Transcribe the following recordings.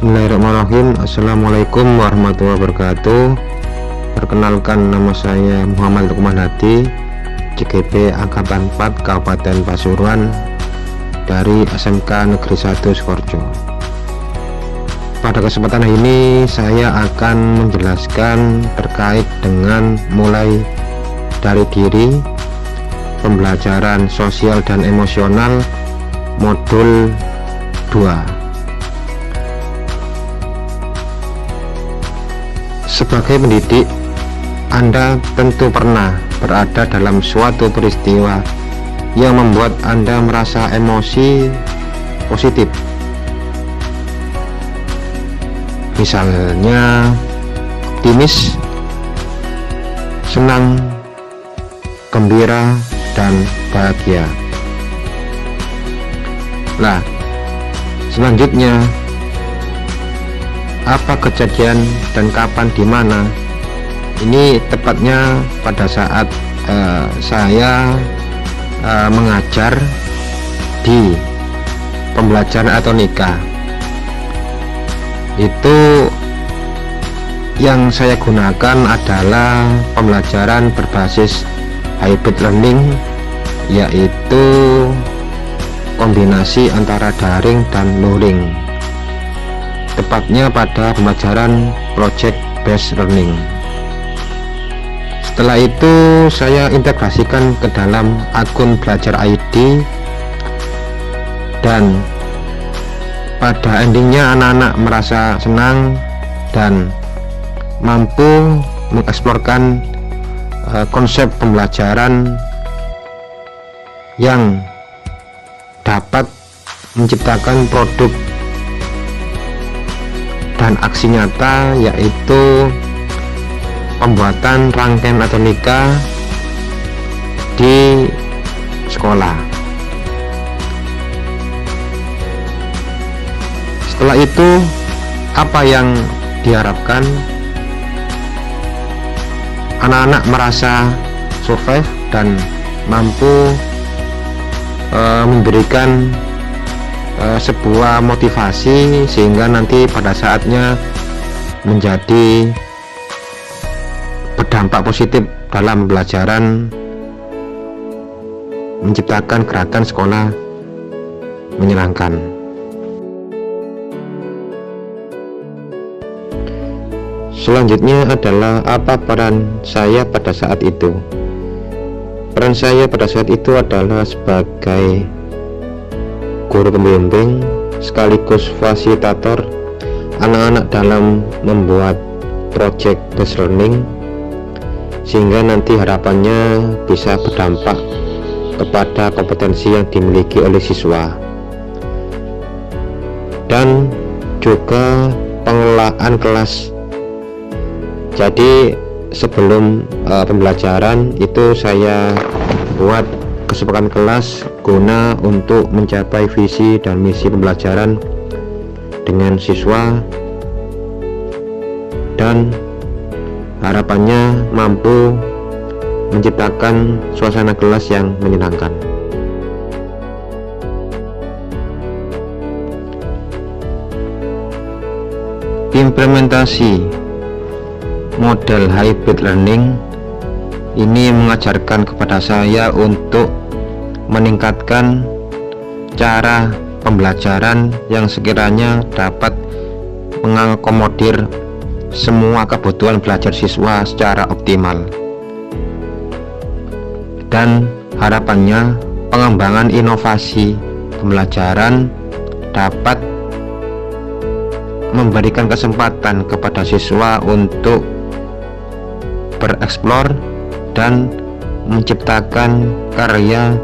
Bismillahirrahmanirrahim. Assalamualaikum warahmatullahi wabarakatuh. Perkenalkan, nama saya Muhammad Lukman Hadi, CGP Angkatan 4 Kabupaten Pasuruan dari SMK Negeri 1 Sukoharjo. Pada kesempatan ini saya akan menjelaskan terkait dengan mulai dari diri, pembelajaran sosial dan emosional modul 2. Sebagai pendidik, Anda tentu pernah berada dalam suatu peristiwa yang membuat Anda merasa emosi positif. Misalnya optimis, senang, gembira, dan bahagia. Nah, selanjutnya, apa kejadian dan kapan, di mana? Ini tepatnya pada saat saya mengajar di pembelajaran atonika. Itu yang saya gunakan adalah pembelajaran berbasis hybrid learning, yaitu kombinasi antara daring dan luring, tepatnya pada pembelajaran project based learning. Setelah itu saya integrasikan ke dalam akun belajar ID, dan pada endingnya anak-anak merasa senang dan mampu mengeksplorkan konsep pembelajaran yang dapat menciptakan produk dan aksi nyata, yaitu pembuatan rangkaian atonika di sekolah. Setelah itu, apa yang diharapkan? Anak-anak merasa survive dan mampu memberikan sebuah motivasi, sehingga nanti pada saatnya menjadi berdampak positif dalam pembelajaran, menciptakan gerakan sekolah menyenangkan. Selanjutnya adalah apa peran saya pada saat itu. Peran saya pada saat itu adalah sebagai guru pembimbing sekaligus fasilitator anak-anak dalam membuat project based learning, sehingga nanti harapannya bisa berdampak kepada kompetensi yang dimiliki oleh siswa, dan juga pengelolaan kelas. Jadi sebelum pembelajaran itu saya buat kesepakatan kelas guna untuk mencapai visi dan misi pembelajaran dengan siswa, dan harapannya mampu menciptakan suasana kelas yang menyenangkan. Implementasi model hybrid learning ini mengajarkan kepada saya untuk meningkatkan cara pembelajaran yang sekiranya dapat mengakomodir semua kebutuhan belajar siswa secara optimal, dan harapannya pengembangan inovasi pembelajaran dapat memberikan kesempatan kepada siswa untuk bereksplor dan menciptakan karya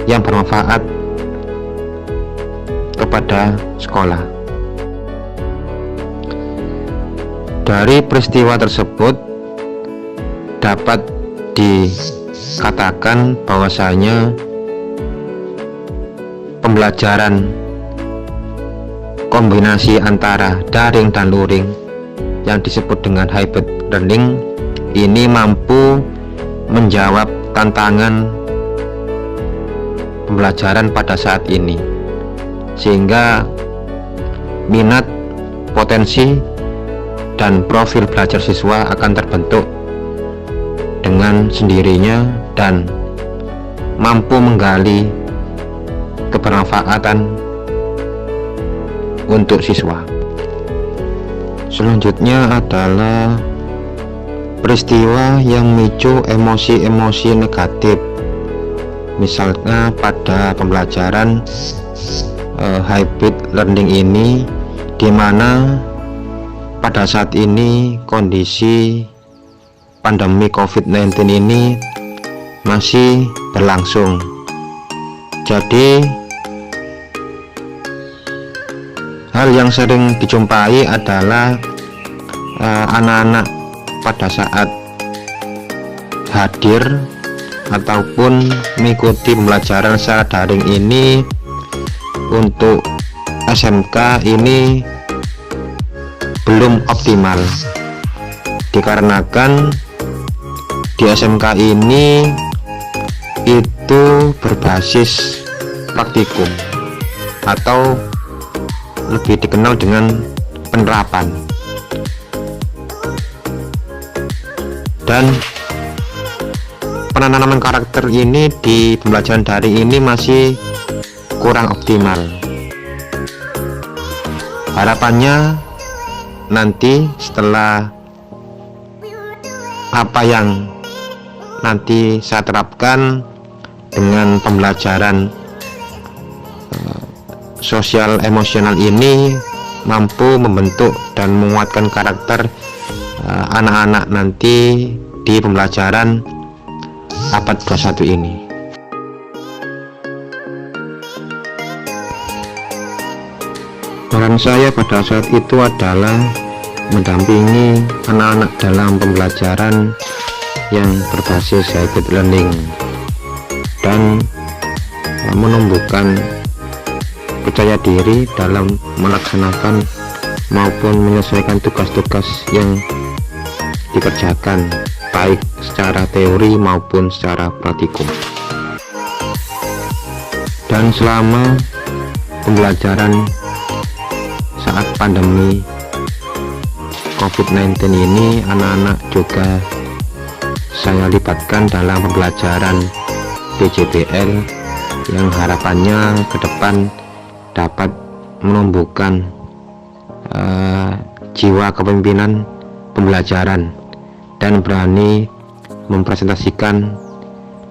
yang bermanfaat kepada sekolah. Dari peristiwa tersebut dapat dikatakan bahwasanya pembelajaran kombinasi antara daring dan luring yang disebut dengan hybrid learning ini mampu menjawab tantangan pembelajaran pada saat ini, sehingga minat potensi dan profil belajar siswa akan terbentuk dengan sendirinya dan mampu menggali kebermanfaatan untuk siswa. Selanjutnya adalah peristiwa yang memicu emosi-emosi negatif, misalnya pada pembelajaran hybrid learning ini, di mana pada saat ini kondisi pandemi COVID-19 ini masih berlangsung. Jadi hal yang sering dijumpai adalah anak-anak pada saat hadir ataupun mengikuti pembelajaran secara daring ini untuk SMK ini belum optimal, dikarenakan di SMK ini itu berbasis praktikum atau lebih dikenal dengan penerapan, dan penanaman karakter ini di pembelajaran daring ini masih kurang optimal. Harapannya nanti setelah apa yang nanti saya terapkan dengan pembelajaran sosial emosional ini mampu membentuk dan menguatkan karakter anak-anak nanti di pembelajaran abad 21 ini. Peran saya pada saat itu adalah mendampingi anak-anak dalam pembelajaran yang berbasis hybrid learning dan menumbuhkan percaya diri dalam melaksanakan maupun menyelesaikan tugas-tugas yang dikerjakan, baik secara teori maupun secara praktikum. Dan selama pembelajaran saat pandemi COVID-19 ini, anak-anak juga saya libatkan dalam pembelajaran PJBL yang harapannya ke depan dapat menumbuhkan jiwa kepemimpinan pembelajaran dan berani mempresentasikan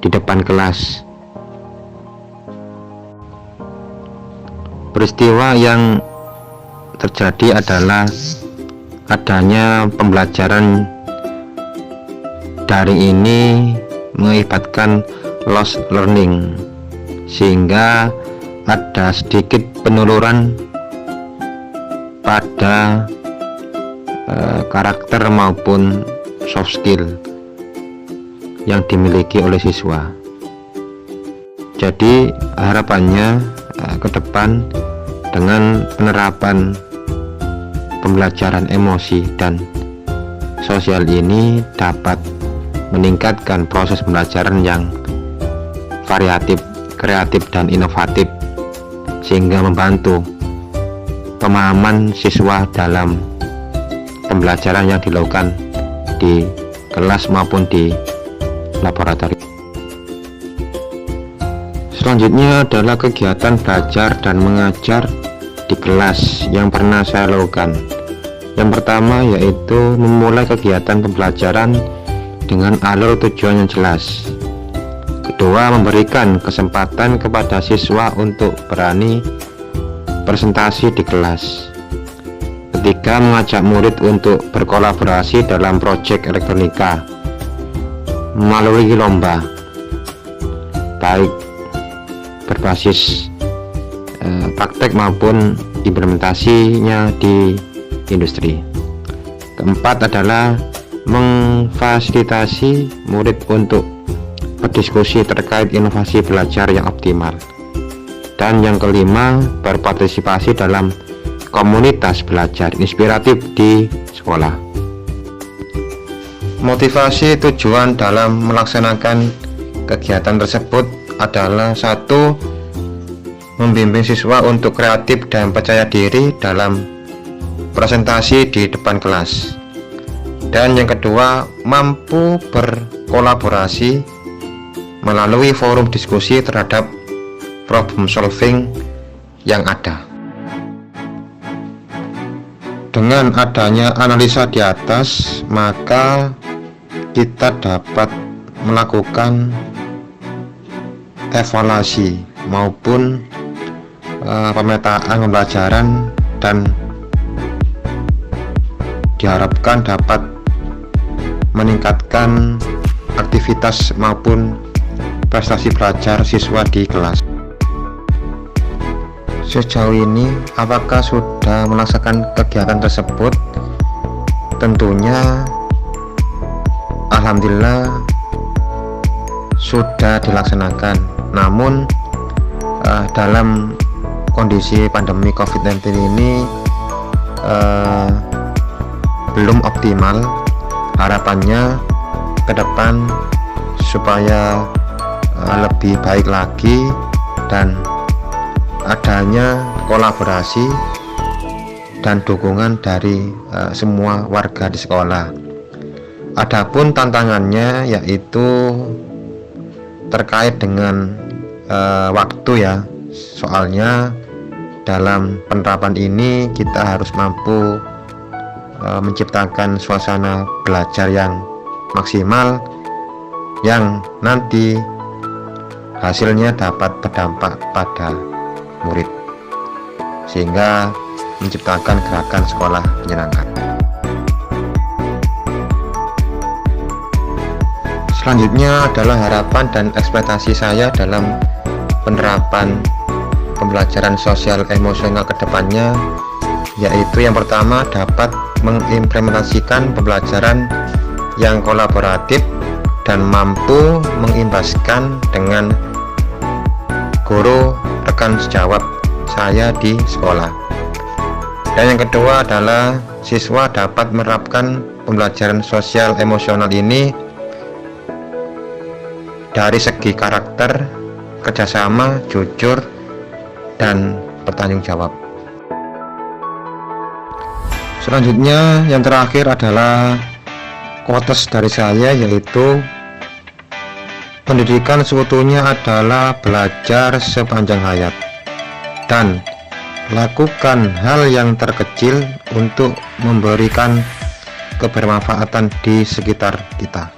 di depan kelas. Peristiwa yang terjadi adalah adanya pembelajaran daring ini mengakibatkan loss learning, sehingga ada sedikit penurunan pada karakter maupun soft skill yang dimiliki oleh siswa. Jadi harapannya ke depan dengan penerapan pembelajaran emosi dan sosial ini dapat meningkatkan proses pembelajaran yang variatif, kreatif, dan inovatif, sehingga membantu pemahaman siswa dalam pembelajaran yang dilakukan di kelas maupun di laboratorium. Selanjutnya adalah kegiatan belajar dan mengajar di kelas yang pernah saya lakukan. Yang pertama yaitu memulai kegiatan pembelajaran dengan alur tujuan yang jelas. Kedua, memberikan kesempatan kepada siswa untuk berani presentasi di kelas. Ketiga, mengajak murid untuk berkolaborasi dalam proyek elektronika melalui lomba, baik berbasis praktek maupun implementasinya di industri. Keempat adalah memfasilitasi murid untuk berdiskusi terkait inovasi belajar yang optimal. Dan yang kelima, berpartisipasi dalam komunitas belajar inspiratif di sekolah. Motivasi tujuan dalam melaksanakan kegiatan tersebut adalah: 1. Membimbing siswa untuk kreatif dan percaya diri dalam presentasi di depan kelas. Dan yang kedua, mampu berkolaborasi melalui forum diskusi terhadap problem solving yang ada. Dengan adanya analisa di atas, maka kita dapat melakukan evaluasi maupun pemetaan pembelajaran, dan diharapkan dapat meningkatkan aktivitas maupun prestasi belajar siswa di kelas. Sejauh ini, apakah sudah melaksanakan kegiatan tersebut? Tentunya alhamdulillah sudah dilaksanakan. Namun dalam kondisi pandemi COVID-19 ini belum optimal. Harapannya ke depan supaya lebih baik lagi dan adanya kolaborasi dan dukungan dari semua warga di sekolah. Adapun tantangannya yaitu terkait dengan waktu ya. Soalnya dalam penerapan ini kita harus mampu menciptakan suasana belajar yang maksimal, yang nanti hasilnya dapat berdampak pada murid, sehingga menciptakan gerakan sekolah menyenangkan. Selanjutnya adalah harapan dan ekspektasi saya dalam penerapan pembelajaran sosial emosional ke depannya, yaitu yang pertama dapat mengimplementasikan pembelajaran yang kolaboratif dan mampu mengimbaskan dengan guru rekan sejawat saya di sekolah. Dan yang kedua adalah siswa dapat menerapkan pembelajaran sosial emosional ini dari segi karakter, kerjasama, jujur, dan bertanggung jawab. Selanjutnya yang terakhir adalah quotes dari saya, yaitu pendidikan seutuhnya adalah belajar sepanjang hayat, dan lakukan hal yang terkecil untuk memberikan kebermanfaatan di sekitar kita.